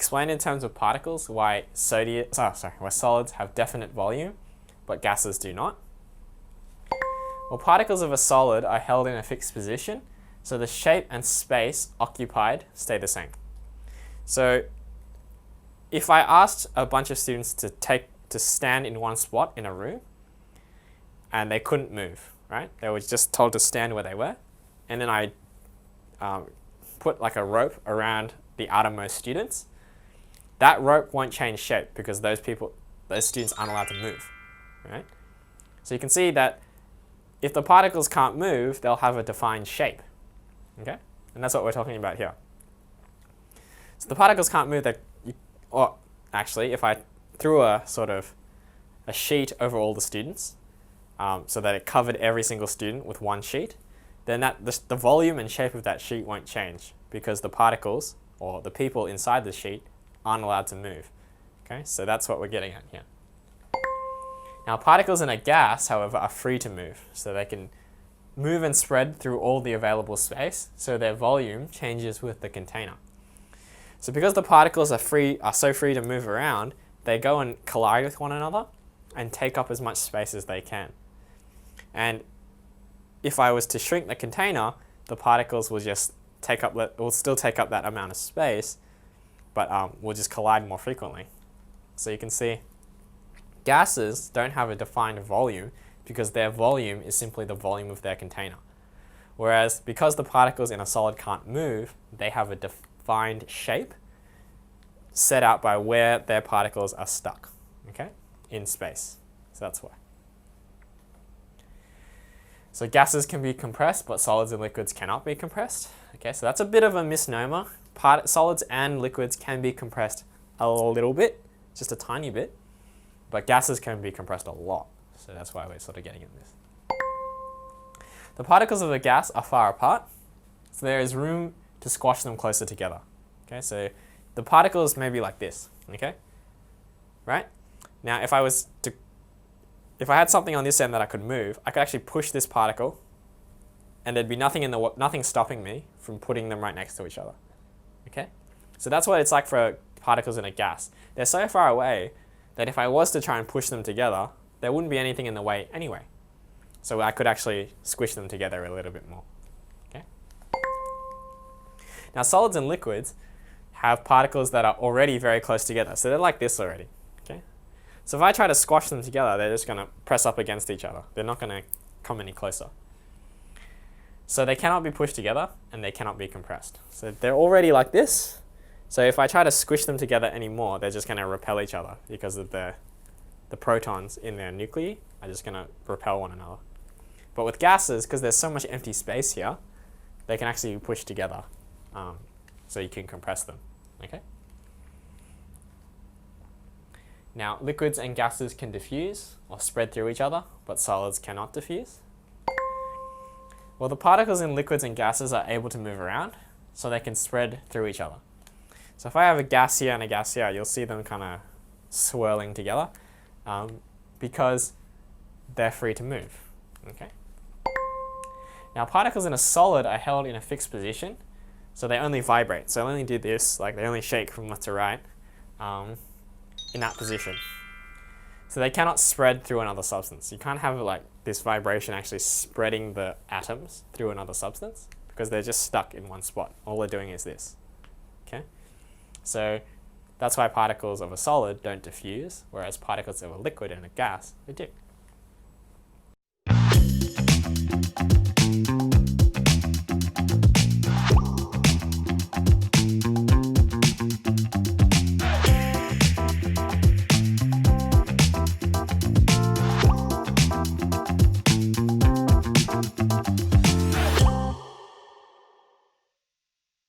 explain in terms of particles why solids have definite volume, but gases do not. Well, particles of a solid are held in a fixed position, so the shape and space occupied stay the same. So if I asked a bunch of students to stand in one spot in a room, and they couldn't move, right? They were just told to stand where they were, and then I put like a rope around the outermost students. That rope won't change shape because those students aren't allowed to move, right? So you can see that if the particles can't move, they'll have a defined shape, okay? And that's what we're talking about here. So the particles can't move, or actually, if I threw a sheet over all the students, so that it covered every single student with one sheet, then the volume and shape of that sheet won't change because the particles, or the people inside the sheet, aren't allowed to move. Okay, so that's what we're getting at here. Now, particles in a gas, however, are free to move, so they can move and spread through all the available space, so their volume changes with the container. So because the particles are so free to move around, they go and collide with one another and take up as much space as they can. And if I was to shrink the container, the particles will just still take up that amount of space, but will just collide more frequently. So you can see gases don't have a defined volume because their volume is simply the volume of their container. Whereas because the particles in a solid can't move, they have a defined shape set out by where their particles are stuck, okay, in space. So that's why. So gases can be compressed, but solids and liquids cannot be compressed. Okay, so that's a bit of a misnomer. Solids and liquids can be compressed a little bit, just a tiny bit, but gases can be compressed a lot. So that's why we're sort of getting at this. The particles of a gas are far apart, so there is room to squash them closer together. Okay, so the particles may be like this, okay? Right? Now, if I had something on this end that I could move, I could actually push this particle and there'd be nothing stopping me from putting them right next to each other. Okay? So that's what it's like for particles in a gas. They're so far away that if I was to try and push them together, there wouldn't be anything in the way anyway. So I could actually squish them together a little bit more. Okay? Now, solids and liquids have particles that are already very close together. So they're like this already. Okay? So if I try to squash them together, they're just going to press up against each other. They're not going to come any closer. So they cannot be pushed together and they cannot be compressed. So they're already like this. So if I try to squish them together anymore, they're just going to repel each other because of the protons in their nuclei are just going to repel one another. But with gases, because there's so much empty space here, they can actually be pushed together. So you can compress them. Okay? Now, liquids and gases can diffuse or spread through each other, but solids cannot diffuse. Well, the particles in liquids and gases are able to move around, so they can spread through each other. So if I have a gas here and a gas here, you'll see them kind of swirling together because they're free to move. Okay? Now, particles in a solid are held in a fixed position, so they only vibrate. So they only do this, like they only shake from left to right in that position. So they cannot spread through another substance. You can't have like this vibration actually spreading the atoms through another substance because they're just stuck in one spot. All they're doing is this. Okay? So that's why particles of a solid don't diffuse, whereas particles of a liquid and a gas, they do.